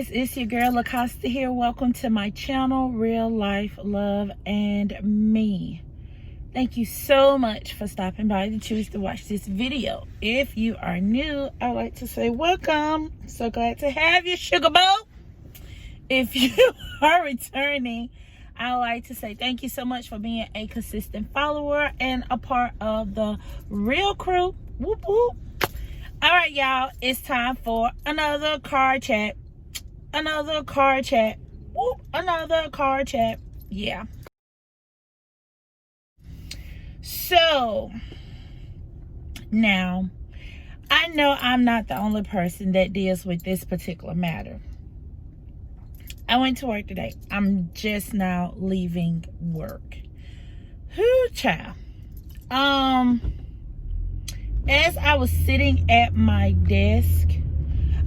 guys, it's your girl LaCosta here. Welcome to my channel, Real Life Love and Me. Thank you so much for stopping by to choose to watch this video. If you are new, I'd like to say welcome. So glad to have you, sugar boo. If you are returning, I would like to say thank you so much for being a consistent follower and a part of the real crew. Whoop whoop. All right, y'all, it's time for another car chat. Another car chat. Whoop, another car chat. Yeah. So, now, I know I'm not the only person that deals with this particular matter. I went to work today. I'm just now leaving work. Whoo, child. As I was sitting at my desk,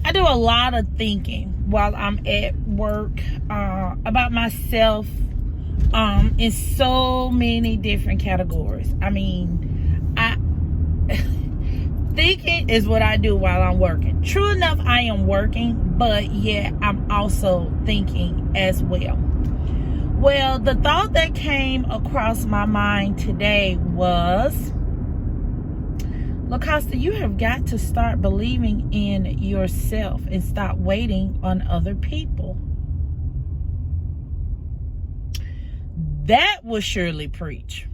I do a lot of thinking while I'm at work about myself in so many different categories. I mean, thinking is what I do while I'm working. True enough, I am working, but yet I'm also thinking as well. Well, the thought that came across my mind today was, LaCosta, you have got to start believing in yourself and stop waiting on other people. That will surely preach.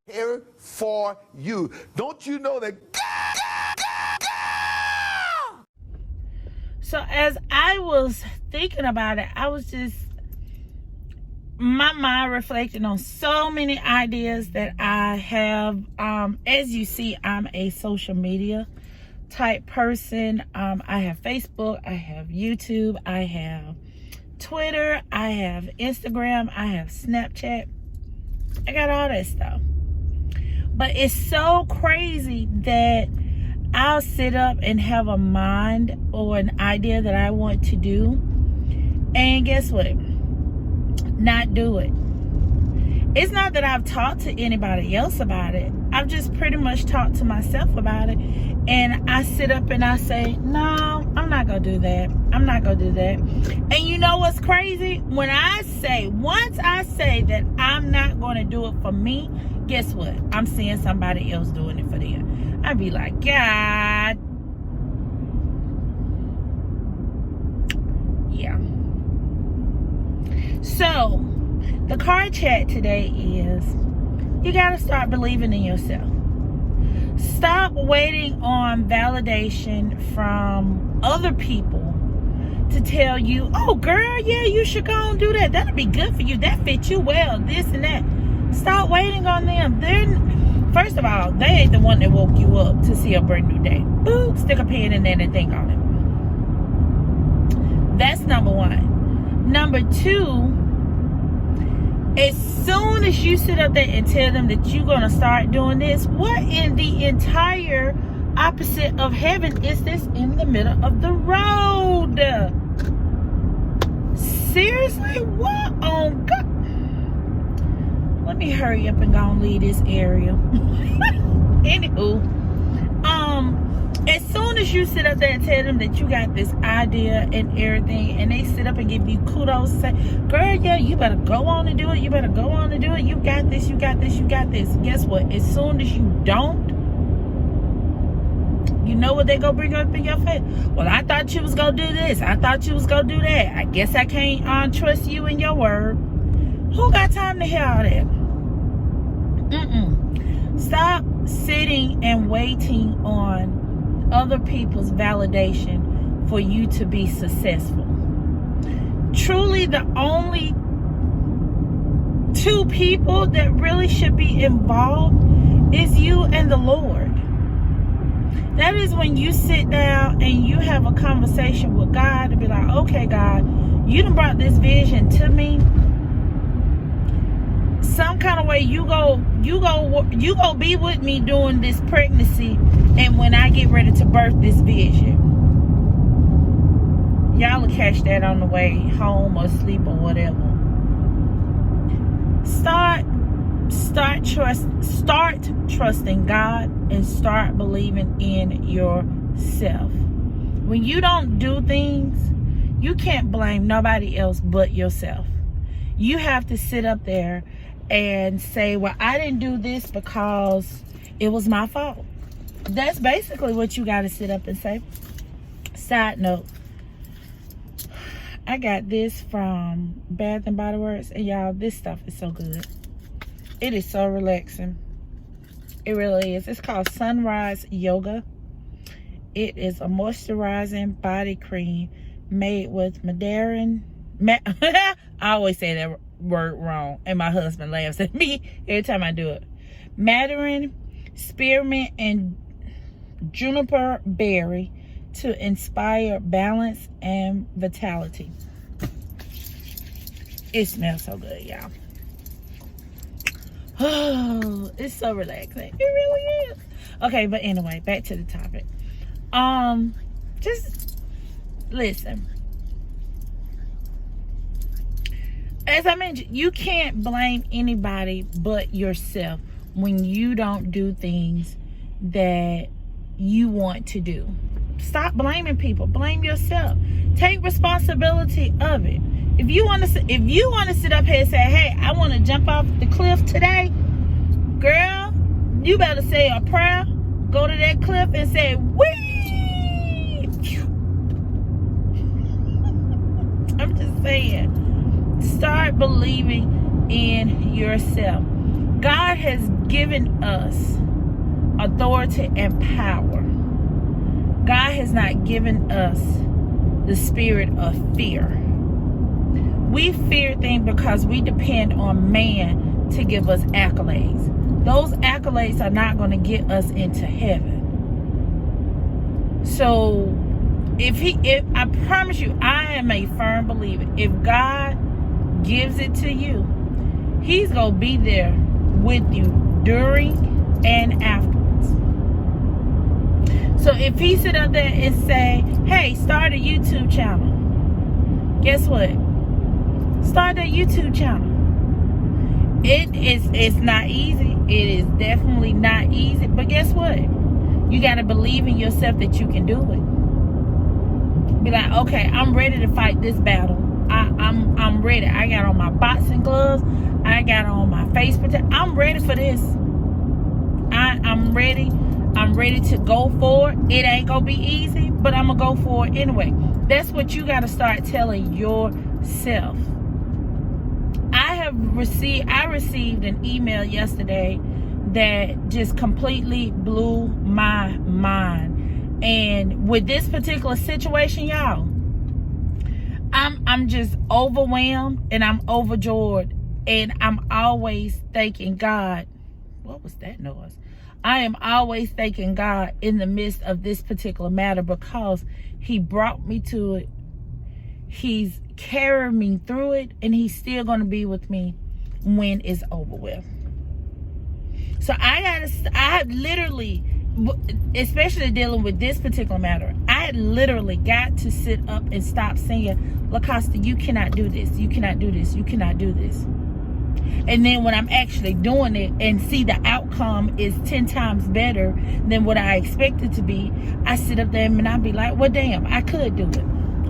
Here for you. Don't you know that? So as I was thinking about it, I was just, my mind reflecting on so many ideas that I have. As you see, I'm a social media type person. I have Facebook, I have YouTube, I have Twitter, I have Instagram, I have Snapchat. I got all that stuff. But it's so crazy that I'll sit up and have a mind or an idea that I want to do, and guess what? Not do it. It's not that I've talked to anybody else about it. I've just pretty much talked to myself about it. And I sit up and I say, no, I'm not going to do that. I'm not going to do that. And you know what's crazy? Once I say that I'm not going to do it for me, guess what? I'm seeing somebody else doing it for them. I'd be like, God. Yeah. So, the car chat today is, you got to start believing in yourself. Stop waiting on validation from other people to tell you, oh, girl, yeah, you should go and do that. That'll be good for you. That fits you well, this and that. Stop waiting on them. First of all, they ain't the one that woke you up to see a brand new day. Boop, stick a pen in there and think on it. That's number one. Number two, as soon as you sit up there and tell them that you're going to start doing this, what in the entire opposite of heaven is this in the middle of the road? Seriously? What on God? Let me hurry up and go and leave this area. Anywho, as soon as you sit up there and tell them that you got this idea and everything, and they sit up and give you kudos, say, girl, yeah, you better go on and do it. You better go on and do it. You got this, you got this, you got this. Guess what? As soon as you don't, you know what they gonna bring up in your face? Well, I thought you was gonna do this. I thought you was gonna do that. I guess I can't trust you in your word. Who got time to hear all that? Stop sitting and waiting on other people's validation for you to be successful. Truly, the only two people that really should be involved is you and the Lord. That is when you sit down and you have a conversation with God and be like, okay, God, you done brought this vision to me. Some kind of way you go be with me during this pregnancy, and when I get ready to birth this vision. Y'all will catch that on the way home or sleep or whatever. Start trusting God and start believing in yourself. When you don't do things, You can't blame nobody else but yourself. You have to sit up there and say, well, I didn't do this because it was my fault. That's basically what you got to sit up and say. Side note, I got this from Bath and Body Works, and y'all, this stuff is so good. It is so relaxing. It really is. It's called Sunrise Yoga. It is a moisturizing body cream made with Mandarin. I always say that word wrong, and my husband laughs at me every time I do it. Mandarin, spearmint, and juniper berry to inspire balance and vitality. It smells so good, y'all. Oh, it's so relaxing. It really is. Okay, but anyway, back to the topic. Just listen. As I mentioned, you can't blame anybody but yourself when you don't do things that you want to do. Stop blaming people. Blame yourself. Take responsibility of it. If you want to sit up here and say, hey, I want to jump off the cliff today, girl, you better say a prayer, go to that cliff and say, whee! I'm just saying. Start believing in yourself. God has given us authority and power. God has not given us the spirit of fear. We fear things because we depend on man to give us accolades. Those accolades are not going to get us into heaven. So, if I promise you, I am a firm believer. If God gives it to you, he's going to be there with you during and afterwards. So if he sit up there and say, hey, start a YouTube channel, guess what? Start a YouTube channel. It's not easy. It is definitely not easy. But guess what? You got to believe in yourself that you can do it. Be like, okay, I'm ready to fight this battle. I'm ready. I got on my boxing gloves. I got on my face protector. I'm ready for this. I'm ready. I'm ready to go for it. It ain't gonna be easy, but I'm gonna go for it anyway. That's what you got to start telling yourself. I received an email yesterday that just completely blew my mind. And with this particular situation, y'all, I'm just overwhelmed and I'm overjoyed, and I'm always thanking God. What was that noise? I am always thanking God in the midst of this particular matter, because he brought me to it. He's carrying me through it, and he's still going to be with me when it's over with. So I literally, especially dealing with this particular matter, I literally got to sit up and stop saying, LaCosta, you cannot do this. You cannot do this. You cannot do this. And then when I'm actually doing it and see the outcome is 10 times better than what I expected to be, I sit up there and I be like, well, damn, I could do it.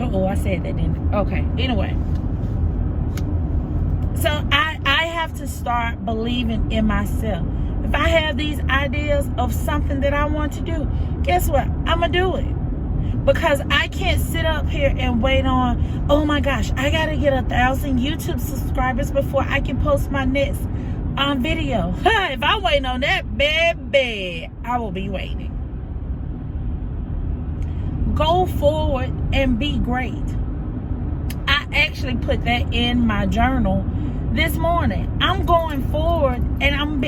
Uh-oh, I said that, didn't I? Okay, anyway. So I have to start believing in myself. If I have these ideas of something that I want to do, guess what? I'm going to do it. Because I can't sit up here and wait on, oh my gosh, I got to get 1,000 YouTube subscribers before I can post my next video. If I'm waiting on that, baby, I will be waiting. Go forward and be great. I actually put that in my journal this morning. I'm going forward and I'm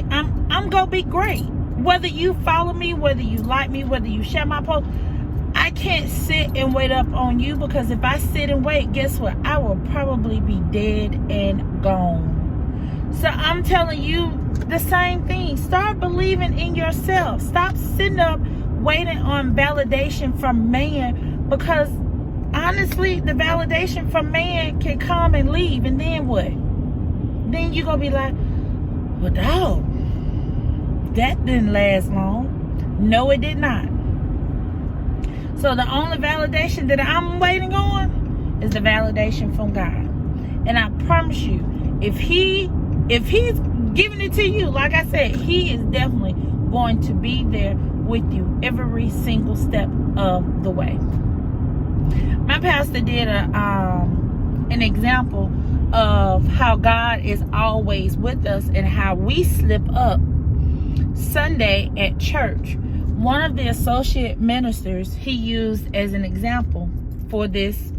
going to be great. Whether you follow me, whether you like me, whether you share my post, I can't sit and wait up on you, because if I sit and wait, guess what? I will probably be dead and gone. So I'm telling you the same thing. Start believing in yourself. Stop sitting up waiting on validation from man, because honestly, the validation from man can come and leave, and then what? Then you're going to be like, well, dog, that didn't last long. No, it did not. So the only validation that I'm waiting on is the validation from God. And I promise you, if he's giving it to you, like I said, he is definitely going to be there with you every single step of the way. My pastor did an example of how God is always with us and how we slip up Sunday at church. One of the associate ministers he used as an example for this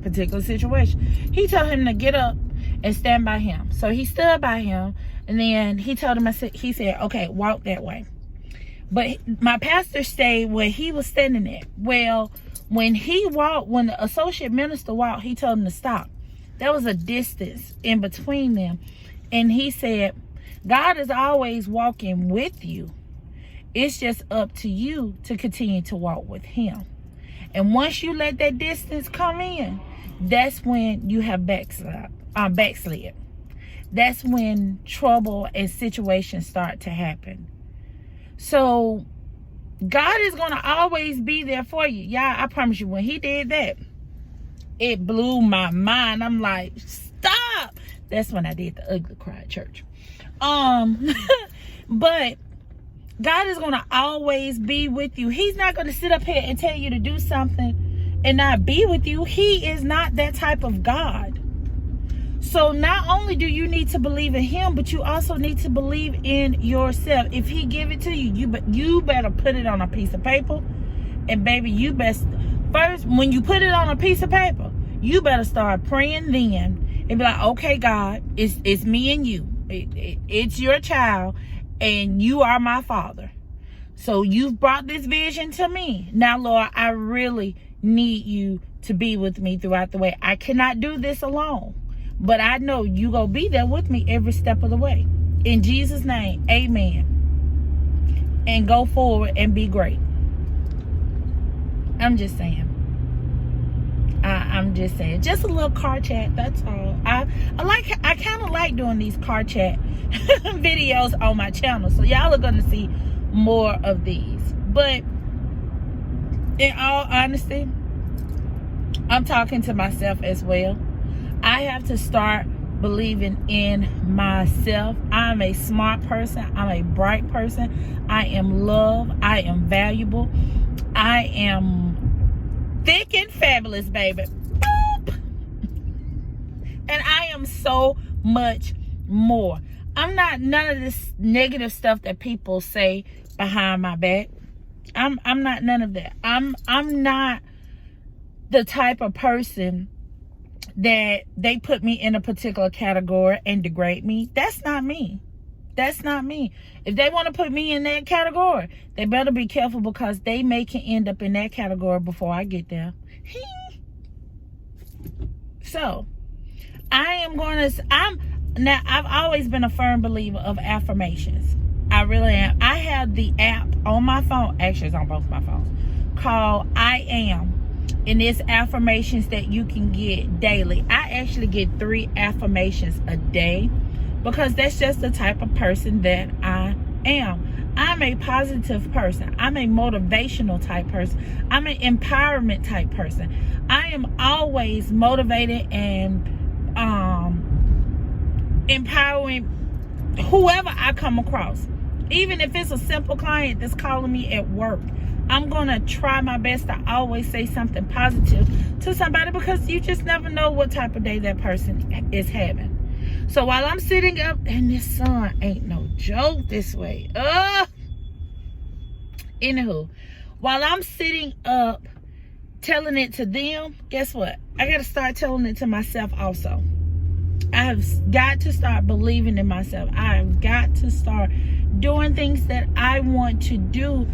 particular situation. He told him to get up and stand by him. So he stood by him, and then he told him, he said, okay, walk that way. But my pastor stayed where he was standing at. Well, when the associate minister walked, he told him to stop. There was a distance in between them. And he said, God is always walking with you. It's just up to you to continue to walk with him. And once you let that distance come in, that's when you have backslid. That's when trouble and situations start to happen. So God is going to always be there for you. Y'all, I promise you, when he did that, it blew my mind. I'm like, stop. That's when I did the ugly cry at church. But God is going to always be with you. He's not going to sit up here and tell you to do something and not be with you. He is not that type of God. So not only do you need to believe in him, but you also need to believe in yourself. If he give it to you, you better put it on a piece of paper. And baby, you best first, when you put it on a piece of paper, you better start praying then and be like, okay, God, it's me and you. It's your child, and you are my father. So you've brought this vision to me. Now, Lord, I really need you to be with me throughout the way. I cannot do this alone, but I know you gonna be there with me every step of the way. In Jesus' name, amen. And go forward and be great. I'm just saying. I'm just saying. Just a little car chat, that's all. I kind of like doing these car chat videos on my channel. So y'all are gonna see more of these. But in all honesty, I'm talking to myself as well. I have to start believing in myself. I'm a smart person. I'm a bright person. I am loved. I am valuable. I am thick and fabulous, baby. Boop. And I am so much more. I'm not none of this negative stuff that people say behind my back. I'm not none of that. I'm not the type of person that they put me in a particular category and degrade me. That's not me. That's not me. If they want to put me in that category, they better be careful, because they may can end up in that category before I get there. So, I've always been a firm believer of affirmations. I really am. I have the app on my phone, actually it's on both my phones, called I Am. And it's affirmations that you can get daily. I actually get 3 affirmations a day, because that's just the type of person that I am. I'm a positive person. I'm a motivational type person. I'm an empowerment type person. I am always motivated and empowering whoever I come across. Even if it's a simple client that's calling me at work, I'm going to try my best to always say something positive to somebody, because you just never know what type of day that person is having. So while I'm sitting up, and this sun ain't no joke this way. Anywho, while I'm sitting up telling it to them, guess what? I got to start telling it to myself also. I have got to start believing in myself. I have got to start doing things that I want to do.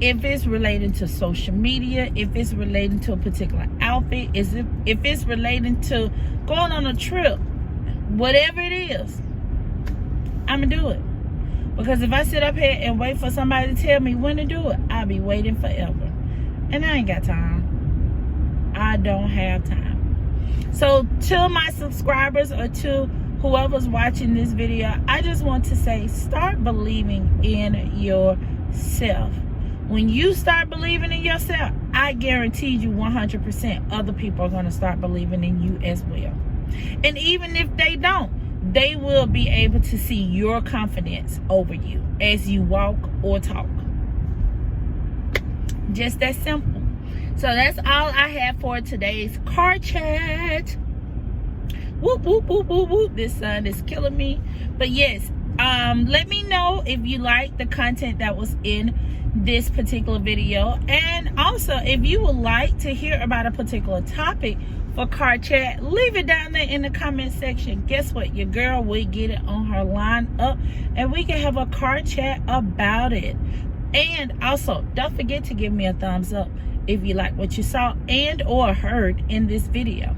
If it's related to social media, if it's related to a particular outfit, if it's related to going on a trip, whatever it is, I'm going to do it. Because if I sit up here and wait for somebody to tell me when to do it, I'll be waiting forever. And I ain't got time. I don't have time. So to my subscribers, or to whoever's watching this video, I just want to say, start believing in yourself. When you start believing in yourself, I guarantee you 100% other people are going to start believing in you as well. And even if they don't, they will be able to see your confidence over you as you walk or talk. Just that simple. So that's all I have for today's car chat. Whoop, whoop, whoop, whoop, whoop. This sun is killing me. But yes, let me know if you like the content that was in this particular video. And also, if you would like to hear about a particular topic for car chat, leave it down there in the comment section. Guess what? Your girl will get it on her line up and we can have a car chat about it. And also, don't forget to give me a thumbs up if you like what you saw and or heard in this video.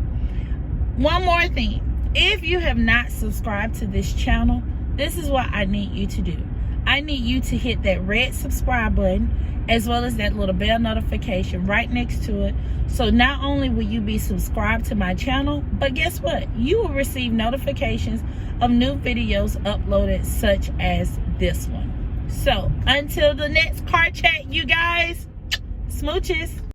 One more thing. If you have not subscribed to this channel, this is what I need you to do. I need you to hit that red subscribe button as well as that little bell notification right next to it. So not only will you be subscribed to my channel, but guess what? You will receive notifications of new videos uploaded such as this one. So until the next car chat, you guys, smooches.